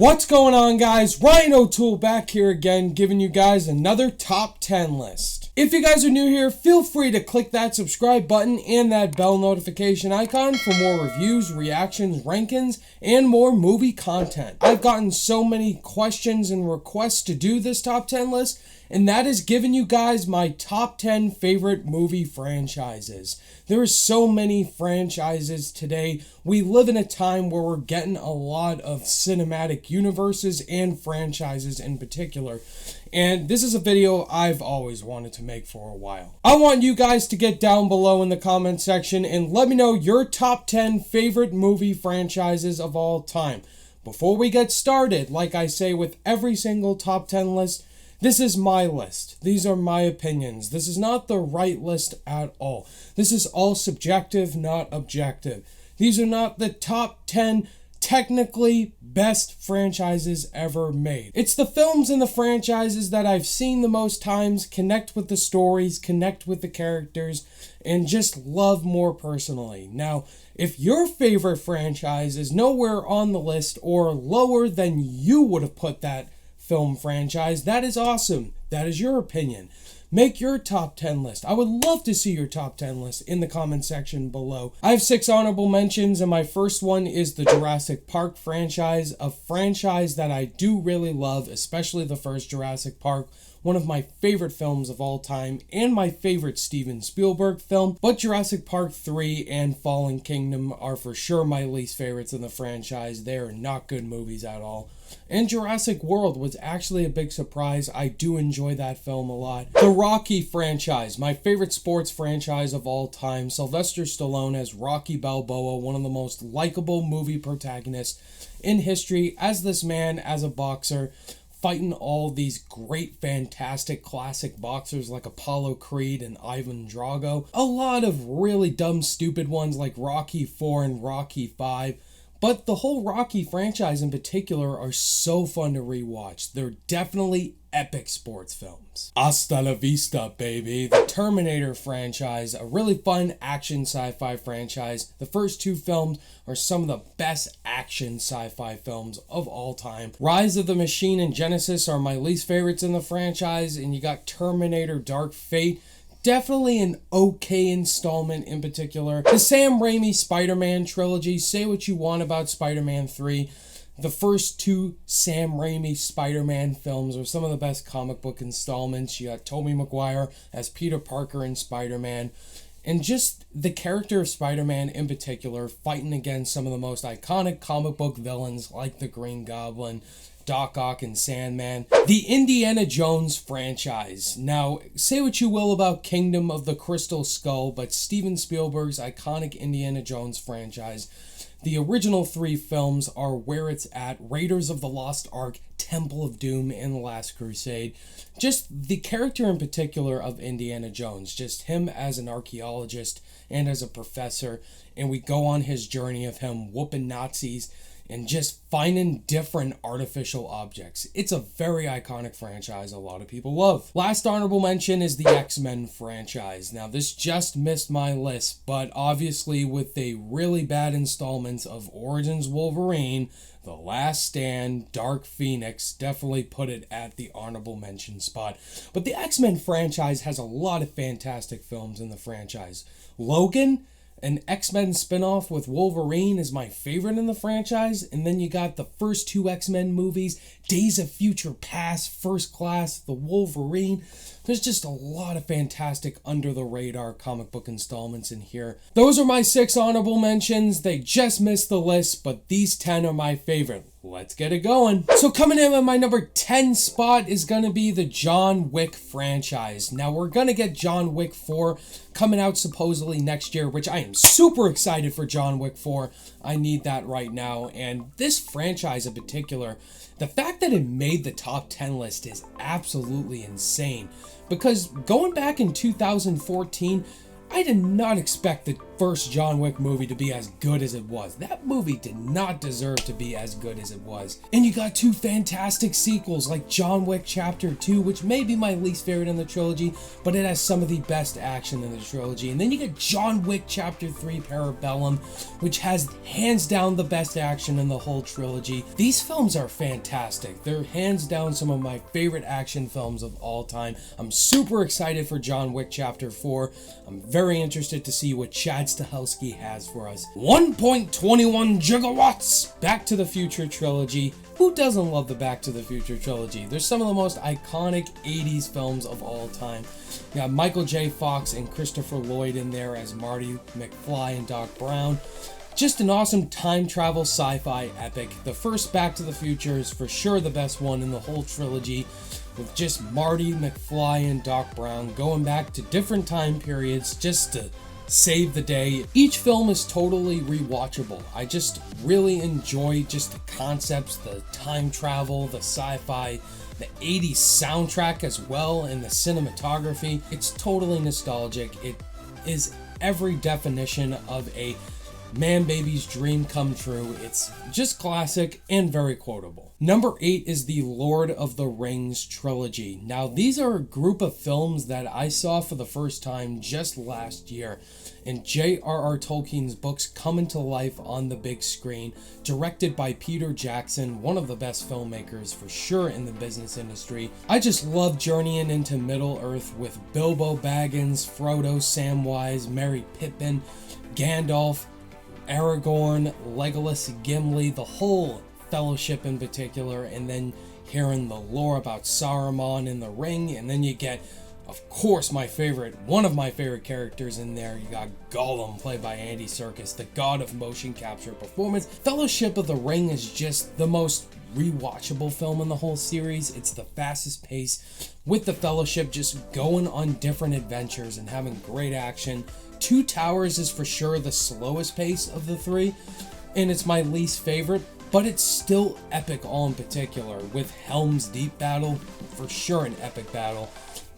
What's going on, guys? Ryan O'Toole back here again, giving you guys another top 10 list. If you guys are new here, feel free to click that subscribe button and that bell notification icon for more reviews, reactions, rankings, and more movie content. I've gotten so many questions and requests to do this top 10 list, and that is giving you guys my top 10 favorite movie franchises. There are so many franchises today. We live in a time where we're getting a lot of cinematic universes and franchises in particular. And this is a video I've always wanted to make for a while. I want you guys to get down below in the comment section and let me know your top 10 favorite movie franchises of all time. Before we get started, like I say with every single top 10 list, this is my list. These are my opinions. This is not the right list at all. This is all subjective, not objective. These are not the top 10 technically best franchises ever made. It's the films and the franchises that I've seen the most times, connect with the stories, connect with the characters, and just love more personally. Now, if your favorite franchise is nowhere on the list or lower than you would have put that film franchise, that is awesome. That is your opinion. Make your top 10 list. I would love to see your top 10 list in the comment section below. I have 6 honorable mentions, and my first one is the Jurassic Park franchise, a franchise that I do really love, especially the first Jurassic Park. One of my favorite films of all time and my favorite Steven Spielberg film. But Jurassic Park 3 and Fallen Kingdom are for sure my least favorites in the franchise. They are not good movies at all. And Jurassic World was actually a big surprise. I do enjoy that film a lot. The Rocky franchise, my favorite sports franchise of all time. Sylvester Stallone as Rocky Balboa, one of the most likable movie protagonists in history, as this man, as a boxer, fighting all these great, fantastic, classic boxers like Apollo Creed and Ivan Drago. A lot of really dumb, stupid ones like Rocky 4 and Rocky 5. But the whole Rocky franchise in particular are so fun to rewatch. They're definitely epic sports films. Hasta la vista, baby. The Terminator franchise, a really fun action sci-fi franchise. The first 2 films are some of the best action sci-fi films of all time. Rise of the Machine and Genesis are my least favorites in the franchise, and you got Terminator Dark Fate. Definitely an okay installment in particular. The Sam Raimi Spider-Man trilogy, say what you want about Spider-Man 3. The first 2 Sam Raimi Spider-Man films are some of the best comic book installments. You got Tobey Maguire as Peter Parker in Spider-Man. And just the character of Spider-Man in particular, fighting against some of the most iconic comic book villains like the Green Goblin, Doc Ock, and Sandman. The Indiana Jones franchise. Now, say what you will about Kingdom of the Crystal Skull, but Steven Spielberg's iconic Indiana Jones franchise. The original 3 films are where it's at. Raiders of the Lost Ark, Temple of Doom, and The Last Crusade. Just the character in particular of Indiana Jones. Just him as an archaeologist and as a professor. And we go on his journey of him whooping Nazis and just finding different artificial objects. It's a very iconic franchise a lot of people love. Last honorable mention is the X-Men franchise. Now, this just missed my list, but obviously with the really bad installments of Origins Wolverine, The Last Stand, Dark Phoenix, definitely put it at the honorable mention spot. But the X-Men franchise has a lot of fantastic films in the franchise. Logan, an X-Men spinoff with Wolverine, is my favorite in the franchise. And then you got the first 2 X-Men movies, Days of Future Past, First Class, The Wolverine. There's just a lot of fantastic under-the-radar comic book installments in here. Those are my 6 honorable mentions. They just missed the list, but these 10 are my favorite. Let's get it going. So coming in at my number 10 spot is going to be the John Wick franchise. Now, we're going to get John Wick 4 coming out supposedly next year, which I am super excited for John Wick 4. I need that right now. And this franchise in particular, the fact that it made the top 10 list is absolutely insane. Because going back in 2014, I did not expect the first John Wick movie to be as good as it was. That movie did not deserve to be as good as it was. And you got two fantastic sequels like John Wick Chapter 2, which may be my least favorite in the trilogy, but it has some of the best action in the trilogy. And then you get John Wick Chapter 3 Parabellum, which has hands down the best action in the whole trilogy. These films are fantastic. They're hands down some of my favorite action films of all time. I'm super excited for John Wick Chapter 4. I'm very interested to see what Chad Stahelski has for us. 1.21 gigawatts! Back to the Future trilogy. Who doesn't love the Back to the Future trilogy? They're some of the most iconic 80s films of all time. You got Michael J. Fox and Christopher Lloyd in there as Marty McFly and Doc Brown. Just an awesome time travel sci-fi epic. The first Back to the Future is for sure the best one in the whole trilogy, with just Marty McFly and Doc Brown going back to different time periods just to save the day. Each film is totally rewatchable. I just really enjoy just the concepts, the time travel, the sci-fi, the 80s soundtrack as well, and the cinematography. It's totally nostalgic. It is every definition of a man baby's dream come true. It's just classic and very quotable. Number 8 is the Lord of the Rings trilogy. Now, these are a group of films that I saw for the first time just last year, and J.R.R. Tolkien's books coming to life on the big screen, directed by Peter Jackson, one of the best filmmakers for sure in the business industry. I just love journeying into Middle-earth with Bilbo Baggins, Frodo, Samwise, Merry Pippin, Gandalf, Aragorn, Legolas, Gimli, the whole Fellowship in particular, and then hearing the lore about Saruman in the Ring, and then you get, of course, one of my favorite characters in there. You got Gollum, played by Andy Serkis, the god of motion capture performance. Fellowship of the Ring is just the most rewatchable film in the whole series. It's the fastest pace, with the Fellowship just going on different adventures and having great action. Two Towers is for sure the slowest pace of the three, and it's my least favorite, but it's still epic all in particular, with Helm's Deep battle, for sure an epic battle.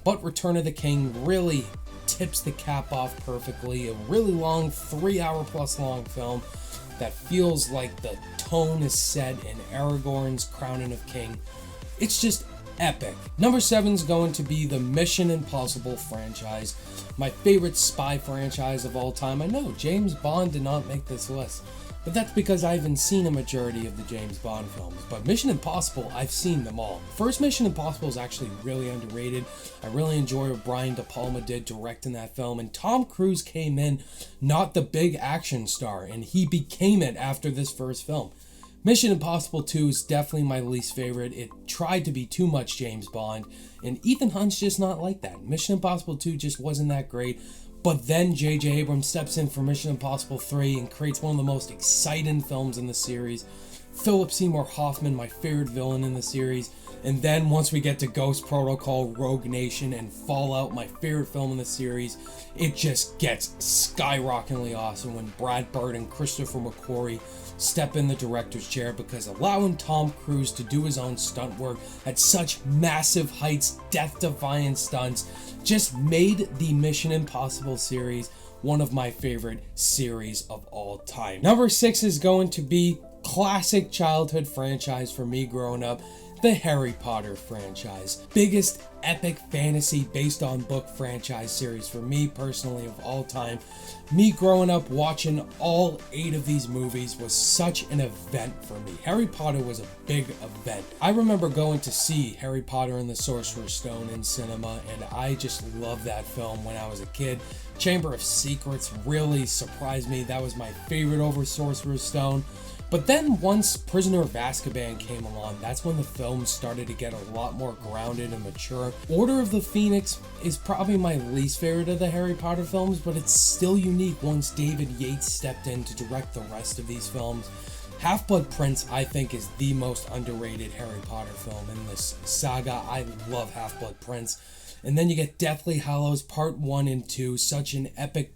But Return of the King really tips the cap off perfectly. A really long, 3-hour plus long film that feels like the tone is set in Aragorn's crowning of king. It's just epic. Number 7 is going to be the Mission Impossible franchise, my favorite spy franchise of all time. I know James Bond did not make this list, but that's because I haven't seen a majority of the James Bond films. But Mission Impossible, I've seen them all. First Mission Impossible is actually really underrated. I really enjoy what Brian De Palma did directing that film, and Tom Cruise came in not the big action star, and he became it after this first film. Mission Impossible 2 is definitely my least favorite. It tried to be too much James Bond, and Ethan Hunt's just not like that. Mission Impossible 2 just wasn't that great. But then J.J. Abrams steps in for Mission Impossible 3 and creates one of the most exciting films in the series. Philip Seymour Hoffman, my favorite villain in the series. And then once we get to Ghost Protocol, Rogue Nation, and Fallout, my favorite film in the series, it just gets skyrocketingly awesome when Brad Bird and Christopher McQuarrie step in the director's chair, because allowing Tom Cruise to do his own stunt work at such massive heights, death-defying stunts, just made the Mission Impossible series one of my favorite series of all time. Number 6 is going to be classic childhood franchise for me growing up, the Harry Potter franchise. Biggest epic fantasy based on book franchise series for me personally of all time. Me growing up watching all 8 of these movies was such an event for me. Harry Potter was a big event. I remember going to see Harry Potter and the Sorcerer's Stone in cinema, and I just loved that film when I was a kid. Chamber of Secrets really surprised me. That was my favorite over Sorcerer's Stone. But then once Prisoner of Azkaban came along, that's when the film started to get a lot more grounded and mature. Order of the Phoenix is probably my least favorite of the Harry Potter films, but it's still unique once David Yates stepped in to direct the rest of these films. Half-Blood Prince, I think, is the most underrated Harry Potter film in this saga. I love Half-Blood Prince. And then you get Deathly Hallows Part 1 and 2, such an epic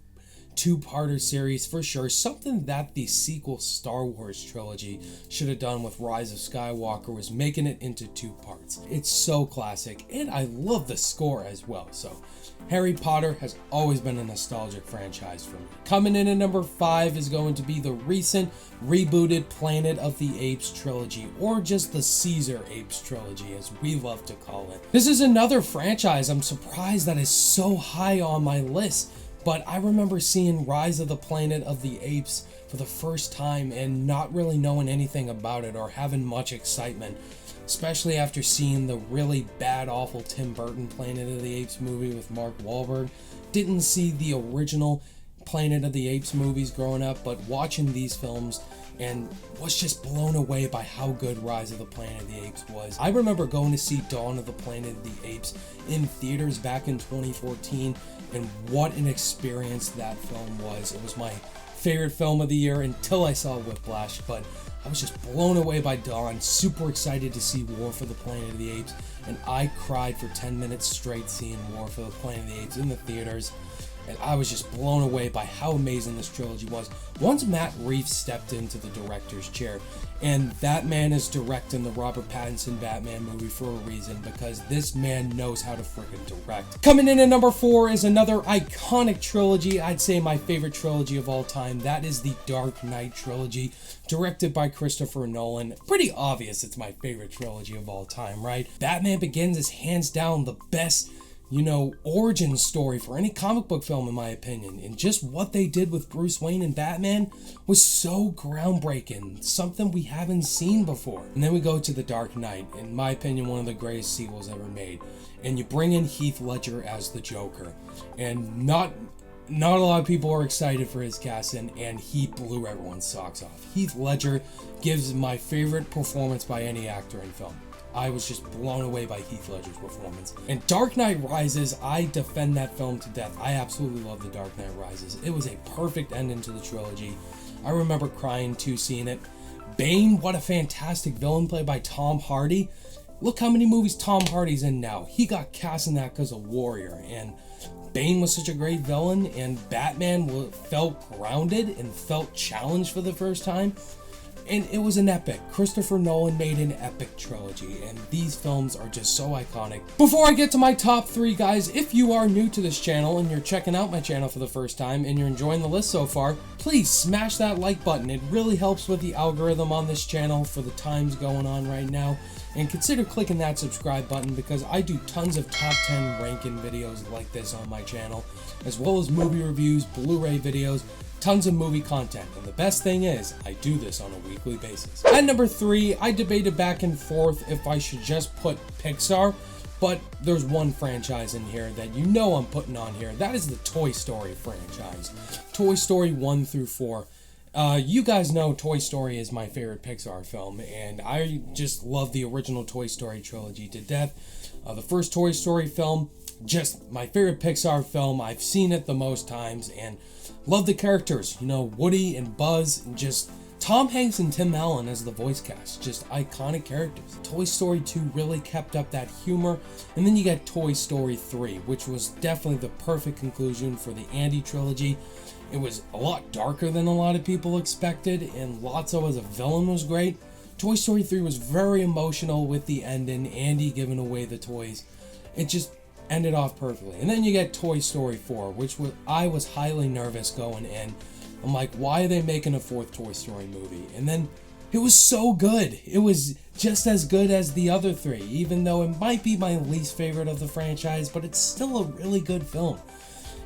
two-parter series for sure, something that the sequel Star Wars trilogy should have done with Rise of Skywalker was making it into 2 parts. It's so classic, and I love the score as well. So Harry Potter has always been a nostalgic franchise for me. Coming in at number 5 is going to be the recent rebooted Planet of the Apes trilogy, or just the Caesar Apes trilogy as we love to call it. This is another franchise I'm surprised that is so high on my list, but I remember seeing Rise of the Planet of the Apes for the first time and not really knowing anything about it or having much excitement, especially after seeing the really bad, awful Tim Burton Planet of the Apes movie with Mark Wahlberg. Didn't see the original Planet of the Apes movies growing up, but watching these films and was just blown away by how good Rise of the Planet of the Apes was. I remember going to see Dawn of the Planet of the Apes in theaters back in 2014, and what an experience that film was. It was my favorite film of the year until I saw Whiplash, but I was just blown away by Dawn, super excited to see War for the Planet of the Apes, and I cried for 10 minutes straight seeing War for the Planet of the Apes in the theaters. And I was just blown away by how amazing this trilogy was. Once Matt Reeves stepped into the director's chair, and that man is directing the Robert Pattinson Batman movie for a reason, because this man knows how to freaking direct. Coming in at number 4 is another iconic trilogy, I'd say my favorite trilogy of all time. That is the Dark Knight trilogy, directed by Christopher Nolan. Pretty obvious it's my favorite trilogy of all time, right? Batman Begins is hands down the best origin story for any comic book film, in my opinion. And just what they did with Bruce Wayne and Batman was so groundbreaking, something we haven't seen before. And then we go to The Dark Knight, in my opinion, one of the greatest sequels ever made. And you bring in Heath Ledger as the Joker. And not a lot of people are excited for his casting, and he blew everyone's socks off. Heath Ledger gives my favorite performance by any actor in film. I was just blown away by Heath Ledger's performance. And Dark Knight Rises, I defend that film to death. I absolutely love The Dark Knight Rises. It was a perfect ending to the trilogy. I remember crying too seeing it. Bane, what a fantastic villain played by Tom Hardy. Look how many movies Tom Hardy's in now. He got cast in that because of Warrior, and Bane was such a great villain, and Batman felt grounded and felt challenged for the first time. And it was an epic. Christopher Nolan made an epic trilogy, and these films are just so iconic. Before I get to my top 3, guys, if you are new to this channel and you're checking out my channel for the first time and you're enjoying the list so far, please smash that like button. It really helps with the algorithm on this channel for the times going on right now. And consider clicking that subscribe button, because I do tons of top 10 ranking videos like this on my channel, as well as movie reviews, Blu-ray videos, tons of movie content. And the best thing is, I do this on a weekly basis. At number 3, I debated back and forth if I should just put Pixar, but there's one franchise in here that I'm putting on here. That is the Toy Story franchise. Toy Story 1 through 4. You guys know Toy Story is my favorite Pixar film, and I just love the original Toy Story trilogy to death. The first Toy Story film, just my favorite Pixar film. I've seen it the most times, and love the characters, Woody and Buzz, and just Tom Hanks and Tim Allen as the voice cast, just iconic characters. Toy Story 2 really kept up that humor, and then you get Toy Story 3, which was definitely the perfect conclusion for the Andy trilogy. It was a lot darker than a lot of people expected, and Lotso as a villain was great. Toy Story 3 was very emotional with the ending, Andy giving away the toys. It just ended off perfectly. And then you get Toy Story 4, I was highly nervous going in. I'm like, why are they making a 4th Toy Story movie? And then it was so good. It was just as good as the other 3, even though it might be my least favorite of the franchise, but it's still a really good film.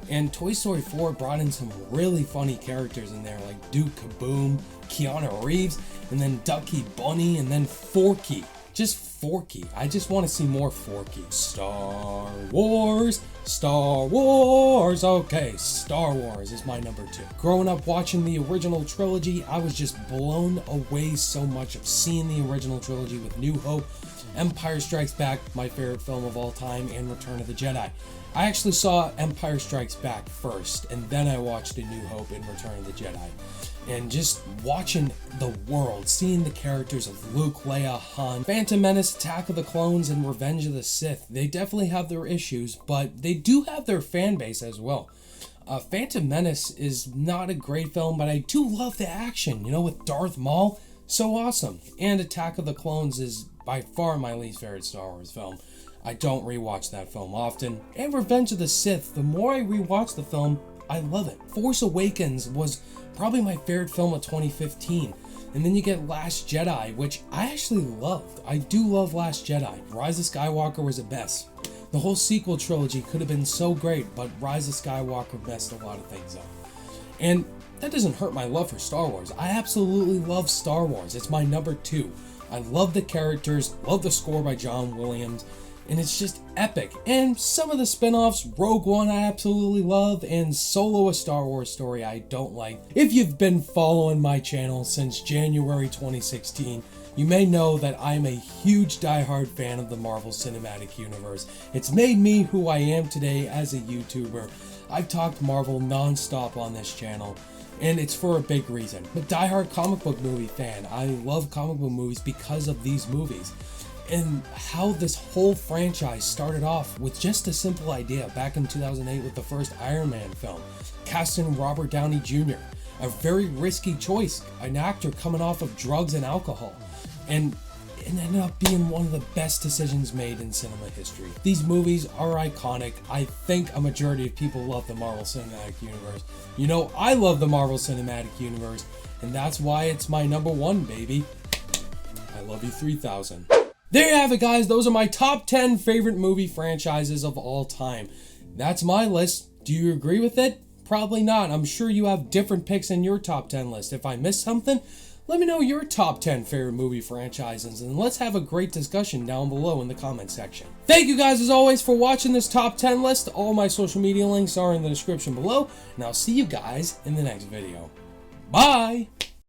And Toy Story 4 brought in some really funny characters in there, like Duke Kaboom, Keanu Reeves, and then Ducky Bunny, and then Forky. Just Forky. I just want to see more Forky. Star Wars. Okay, Star Wars is my number 2. Growing up watching the original trilogy, I was just blown away so much of seeing the original trilogy with New Hope, Empire Strikes Back, my favorite film of all time, and Return of the Jedi. I actually saw Empire Strikes Back first, and then I watched A New Hope and Return of the Jedi. And just watching the world, seeing the characters of Luke, Leia, Han, Phantom Menace, Attack of the Clones, and Revenge of the Sith, they definitely have their issues, but they do have their fan base as well. Phantom Menace is not a great film, but I do love the action, with Darth Maul. So awesome. And Attack of the Clones is by far my least favorite Star Wars film. I don't rewatch that film often. And Revenge of the Sith, the more I rewatch the film, I love it. Force Awakens was probably my favorite film of 2015. And then you get Last Jedi, which I actually loved. I do love Last Jedi. Rise of Skywalker was the best. The whole sequel trilogy could have been so great, but Rise of Skywalker messed a lot of things up. And that doesn't hurt my love for Star Wars. I absolutely love Star Wars. It's my number 2. I love the characters, love the score by John Williams, and it's just epic. And some of the spin-offs, Rogue One I absolutely love, and Solo, a Star Wars story I don't like. If you've been following my channel since January 2016, you may know that I'm a huge diehard fan of the Marvel Cinematic Universe. It's made me who I am today as a YouTuber. I've talked Marvel non-stop on this channel, and it's for a big reason. I'm a diehard comic book movie fan. I love comic book movies because of these movies. And how this whole franchise started off with just a simple idea back in 2008 with the first Iron Man film, casting Robert Downey Jr., a very risky choice, an actor coming off of drugs and alcohol, and it ended up being one of the best decisions made in cinema history. These movies are iconic. I think a majority of people love the Marvel Cinematic Universe. I love the Marvel Cinematic Universe, and that's why it's my number 1, baby. I love you 3000. There you have it, guys. Those are my top 10 favorite movie franchises of all time. That's my list. Do you agree with it? Probably not. I'm sure you have different picks in your top 10 list. If I missed something, let me know your top 10 favorite movie franchises, and let's have a great discussion down below in the comment section. Thank you guys as always for watching this top 10 list. All my social media links are in the description below, and I'll see you guys in the next video. Bye!